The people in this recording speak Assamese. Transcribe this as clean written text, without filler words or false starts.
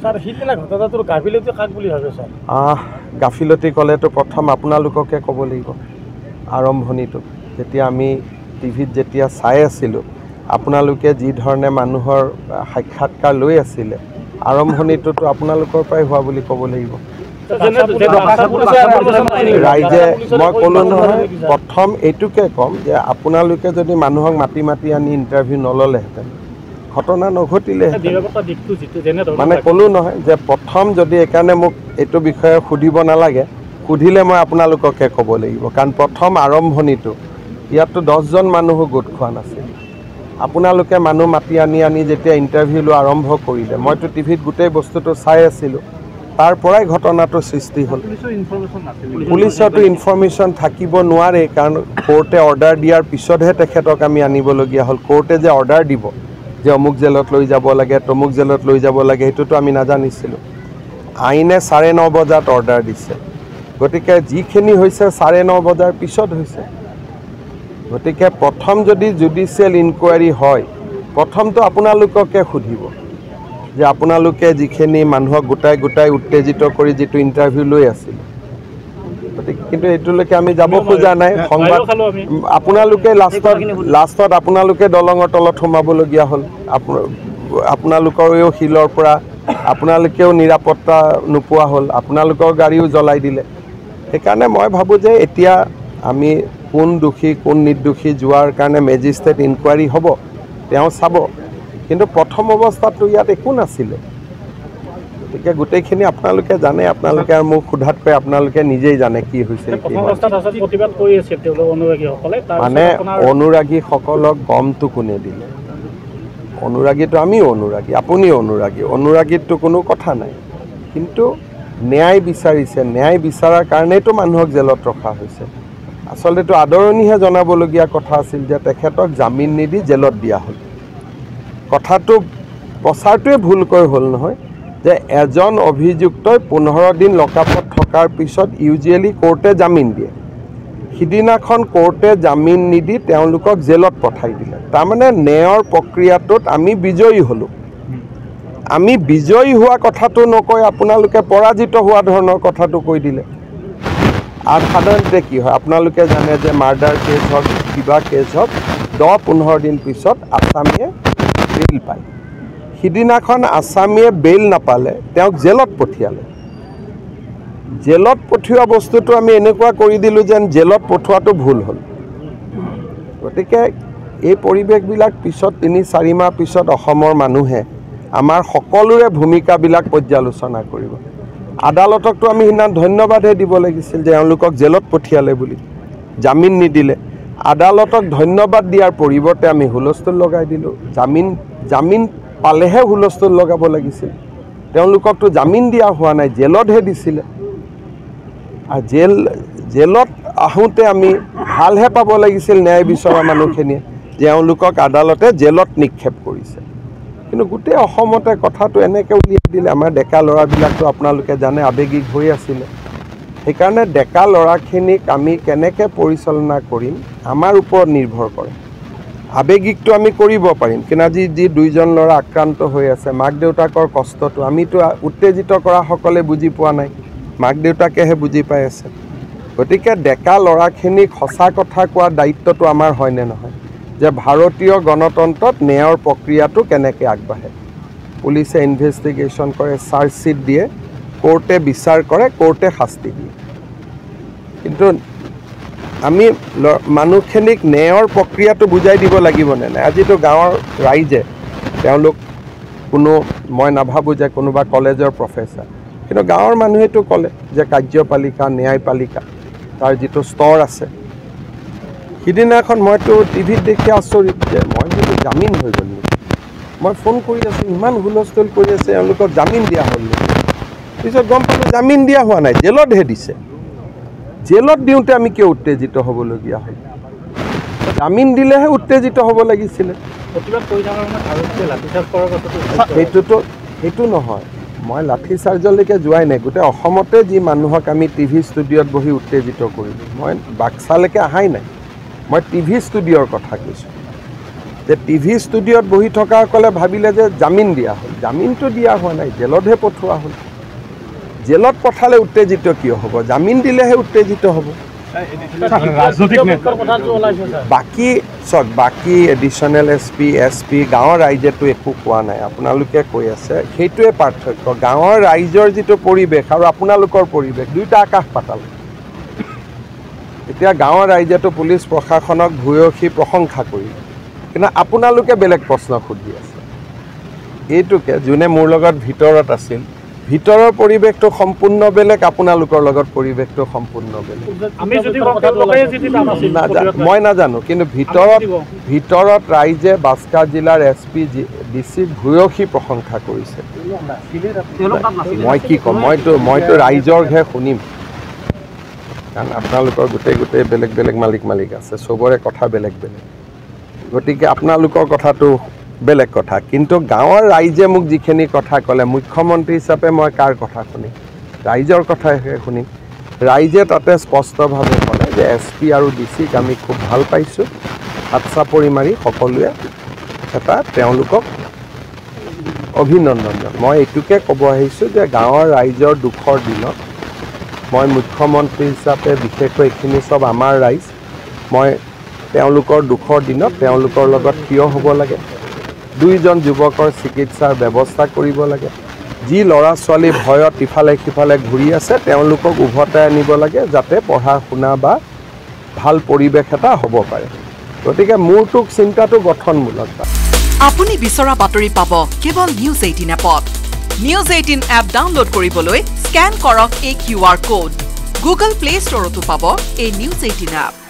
স্যাৰ সিদিনা ঘটনাটোৰ গাফিলতি কাক বুলি ভাবে স্যাৰ? গাফিলতি ক'লেতো প্ৰথম আপোনালোককে ক'ব লাগিব। আৰম্ভণিটো যেতিয়া আমি টিভিত যেতিয়া চাই আছিলোঁ, আপোনালোকে যি ধৰণে মানুহৰ সাক্ষাৎকাৰ লৈ আছিলে, আৰম্ভণিটোতো আপোনালোকৰ পৰাই হোৱা বুলি ক'ব লাগিব। ৰাইজে মই ক'লোঁ নহয়, প্ৰথম এইটোকে ক'ম যে আপোনালোকে যদি মানুহক মাতি মাতি আনি ইণ্টাৰভিউ নল'লেহেঁতেন, ঘটনা নঘটিলেহেঁতেন। মানে ক'লোঁ নহয় যে প্ৰথম যদি এইকাৰণে মোক এইটো বিষয়ে সুধিব নালাগে, সুধিলে মই আপোনালোককে ক'ব লাগিব। কাৰণ প্ৰথম আৰম্ভণিটো ইয়াততো 10জন মানুহো গোট খোৱা নাছিল। আপোনালোকে মানুহ মাতি আনি যেতিয়া ইণ্টাৰভিউ লোৱা আৰম্ভ কৰিলে, মইতো টিভিত গোটেই বস্তুটো চাই আছিলোঁ, তাৰ পৰাই ঘটনাটোৰ সৃষ্টি হ'ল। পুলিচৰতো ইনফৰ্মেশ্যন থাকিব নোৱাৰে, কাৰণ কোৰ্টে অৰ্ডাৰ দিয়াৰ পিছতহে তেখেতক আমি আনিবলগীয়া হ'ল। কোৰ্টে যে অৰ্ডাৰ দিব যে অমুক জেলত লৈ যাব লাগে, তমুক জেলত লৈ যাব লাগে, সেইটোতো আমি নাজানিছিলোঁ। আইনে 9:30 বজাত অৰ্ডাৰ দিছে, গতিকে যিখিনি হৈছে 9:30 বজাৰ পিছত হৈছে। গতিকে প্ৰথম যদি জুডিচিয়েল ইনকুৱাৰী হয়, প্ৰথমটো আপোনালোককে সুধিব যে আপোনালোকে যিখিনি মানুহক গোটাই উত্তেজিত কৰি যিটো ইণ্টাৰভিউ লৈ আছিল, গতিকে কিন্তু এইটোলৈকে আমি যাব খোজা নাই। সংবাদ আপোনালোকে লাষ্টত আপোনালোকে দলঙৰ তলত সোমাবলগীয়া হ'ল। আপোনালোকৰেও শিলৰ পৰা আপোনালোকেও নিৰাপত্তা নোপোৱা হ'ল, আপোনালোকৰ গাড়ীও জ্বলাই দিলে। সেইকাৰণে মই ভাবোঁ যে এতিয়া আমি কোন দোষী কোন নিৰ্দোষী যোৱাৰ কাৰণে মেজিষ্ট্ৰেট ইনকুৱাৰী হ'ব, তেওঁ চাব। কিন্তু প্ৰথম অৱস্থাততো ইয়াত একো নাছিলে। গতিকে গোটেইখিনি আপোনালোকে জানে, আপোনালোকে আৰু মোক সোধাতকৈ আপোনালোকে নিজেই জানে কি হৈছে। মানে অনুৰাগীসকলক গমটো কোনে দিলে? অনুৰাগীটো আমিও অনুৰাগী, আপুনিও অনুৰাগী, অনুৰাগীততো কোনো কথা নাই। কিন্তু ন্যায় বিচাৰিছে, ন্যায় বিচাৰাৰ কাৰণেইতো মানুহক জেলত ৰখা হৈছে। আচলতেতো আদৰণিহে জনাবলগীয়া কথা আছিল যে তেখেতক জামিন নিদি জেলত দিয়া হ'ল। কথাটো প্ৰচাৰটোৱে ভুলকৈ হ'ল নহয়, যে এজন অভিযুক্তই 15 দিন লকআপত থকাৰ পিছত ইউজুৱেলি কোৰ্টে জামিন দিয়ে। সিদিনাখন কোৰ্টে জামিন নিদি তেওঁলোকক জেলত পঠাই দিলে। তাৰমানে ন্যায়ৰ প্ৰক্ৰিয়াটোত আমি বিজয়ী হ'লোঁ। আমি বিজয়ী হোৱা কথাটো নকৈ আপোনালোকে পৰাজিত হোৱা ধৰণৰ কথাটো কৈ দিলে। আৰু সাধাৰণতে কি হয়, আপোনালোকে জানে যে মাৰ্ডাৰ কেছ হওক, কিবা কেছ হওক, 10-15 দিন পিছত আসামীয়ে বেইল পায়। সিদিনাখন আসামীয়ে বেইল নাপালে, তেওঁক জেলত পঠিয়ালে। জেলত পঠিওৱা বস্তুটো আমি এনেকুৱা কৰি দিলোঁ যেন জেলত পঠোৱাটো ভুল হ'ল। গতিকে এই পৰিৱেশবিলাক পিছত 3-4 মাহ পিছত অসমৰ মানুহে আমাৰ সকলোৰে ভূমিকাবিলাক পৰ্যালোচনা কৰিব। আদালতকতো আমি সিদিনা ধন্যবাদহে দিব লাগিছিল যে এওঁলোকক জেলত পঠিয়ালে বুলি, জামিন নিদিলে। আদালতক ধন্যবাদ দিয়াৰ পৰিৱৰ্তে আমি হুলস্থুল লগাই দিলোঁ। জামিন পালেহে হুলস্থুল লগাব লাগিছিল। তেওঁলোককতো জামিন দিয়া হোৱা নাই, জেলতহে দিছিলে। আৰু জেলত আহোঁতে আমি ভালহে পাব লাগিছিল ন্যায় বিচৰা মানুহখিনিয়ে, যে এওঁলোকক আদালতে জেলত নিক্ষেপ কৰিছে। কিন্তু গোটেই অসমতে কথাটো এনেকৈ উলিয়াই দিলে। আমাৰ ডেকা ল'ৰাবিলাকতো আপোনালোকে জানে আৱেগিক হৈ আছিলে। সেইকাৰণে ডেকা ল'ৰাখিনিক আমি কেনেকৈ পৰিচালনা কৰিম আমাৰ ওপৰত নিৰ্ভৰ কৰে। আৱেগিকটো আমি কৰিব পাৰিম, কিন্তু আজি যি 2জন ল'ৰা আক্ৰান্ত হৈ আছে, মাক দেউতাকৰ কষ্টটো আমিতো উত্তেজিত কৰাসকলে বুজি পোৱা নাই, মাক দেউতাকেহে বুজি পাই আছে। গতিকে ডেকা ল'ৰাখিনিক সঁচা কথা কোৱাৰ দায়িত্বটো আমাৰ হয়নে নহয়, যে ভাৰতীয় গণতন্ত্ৰত ন্যায়ৰ প্ৰক্ৰিয়াটো কেনেকৈ আগবাঢ়ে। পুলিচে ইনভেষ্টিগেশ্যন কৰে, চাৰ্জশ্বিট দিয়ে, কোৰ্টে বিচাৰ কৰে, কোৰ্টে শাস্তি দিয়ে। কিন্তু আমি মানুহখিনিক ন্যায়ৰ প্ৰক্ৰিয়াটো বুজাই দিব লাগিবনে নাই? আজিতো গাঁৱৰ ৰাইজে, তেওঁলোক কোনো, মই নাভাবোঁ যে কোনোবা কলেজৰ প্ৰফেচাৰ, কিন্তু গাঁৱৰ মানুহেতো ক'লে যে কাৰ্যপালিকা ন্যায়পালিকা তাৰ যিটো স্তৰ আছে। সিদিনাখন মইতো টিভিত দেখি আচৰিত যে মই বোলো জামিন হৈ গ'ল নেকি। মই ফোন কৰি আছোঁ, ইমান হুলস্থুল কৰি আছে, এওঁলোকক জামিন দিয়া হ'ল নেকি। পিছত গম পালোঁ জামিন দিয়া হোৱা নাই, জেলতহে দিছে। জেলত দিওঁতে আমি কিয় উত্তেজিত হ'বলগীয়া হ'ল? জামিন দিলেহে উত্তেজিত হ'ব লাগিছিলে। সেইটো নহয়, মই লাঠি চাৰ্জলৈকে যোৱাই নাই। গোটেই অসমতে যি মানুহক আমি টিভি ষ্টুডিঅ'ত বহি উত্তেজিত কৰিলোঁ, মই বাক্সালৈকে অহাই নাই, মই টিভি ষ্টুডিঅ'ৰ কথা কৈছোঁ। যে টিভি ষ্টুডিঅ'ত বহি থকাসকলে ভাবিলে যে জামিন দিয়া হ'ল জামিনটো দিয়া হোৱা নাই জেলতহে পঠোৱা হ'ল জেলত পঠালে উত্তেজিত কিয় হ'ব জামিন দিলেহে উত্তেজিত হ'ব বাকী চাওক বাকী এডিশ্যনেল SP গাঁৱৰ ৰাইজেতো একো কোৱা নাই আপোনালোকে কৈ আছে সেইটোৱে পাৰ্থক্য গাঁৱৰ ৰাইজৰ যিটো পৰিৱেশ আৰু আপোনালোকৰ পৰিৱেশ দুয়োটা আকাশ পাতাল এতিয়া গাঁৱৰ ৰাইজেতো পুলিচ প্ৰশাসনক ভূয়সী প্ৰশংসা কৰি কিন্তু আপোনালোকে বেলেগ প্ৰশ্ন সুধি আছে এইটোকে যোনে মোৰ লগত ভিতৰত আছিল ভিতৰৰ পৰিৱেশটো সম্পূৰ্ণ বেলেগ আপোনালোকৰ লগত পৰিৱেশটো সম্পূৰ্ণ বেলেগ মই নাজানো কিন্তু ভিতৰত ৰাইজে বাস্কা জিলাৰ SP DCক ভূয়সী প্ৰশংসা কৰিছে মই কি ক'ম মইতো ৰাইজৰহে শুনিম কাৰণ আপোনালোকৰ গোটেই বেলেগ বেলেগ মালিক আছে চবৰে কথা বেলেগ গতিকে আপোনালোকৰ কথাটো বেলেগ কথা কিন্তু গাঁৱৰ ৰাইজে মোক যিখিনি কথা ক'লে মুখ্যমন্ত্ৰী হিচাপে মই কাৰ কথা শুনিম ৰাইজৰ কথাহে শুনিম ৰাইজে তাতে স্পষ্টভাৱে ক'লে যে SP আৰু DCক আমি খুব ভাল পাইছোঁ হাত চাপৰি মাৰি সকলোৱে এটা তেওঁলোকক অভিনন্দন মই এইটোকে ক'ব আহিছোঁ যে গাঁৱৰ ৰাইজৰ দুখৰ দিনত মই মুখ্যমন্ত্ৰী হিচাপে বিশেষকৈ এইখিনি চব আমাৰ ৰাইজ মই তেওঁলোকৰ দুখৰ দিনত তেওঁলোকৰ লগত থিয় হ'ব লাগে দুইজন যুৱকৰ চিকিৎসাৰ ব্যৱস্থা কৰিব লাগে যি ল'ৰা ছোৱালী ভয়ত ইফালে সিফালে ঘূৰি আছে তেওঁলোকক উভতাই আনিব লাগে যাতে পঢ়া শুনা বা ভাল পৰিৱেশ এটা হ'ব পাৰে গতিকে মোৰটোক চিন্তাটো গঠনমূলক আপুনি বিচৰা বাতৰি পাব কেৱল নিউজ 18 এপত নিউজ 18 এপ ডাউনলোড কৰিবলৈ স্ক্যান কৰক এই QR কোড গুগল প্লে ষ্টৰতো পাব এই নিউজ 18 এপ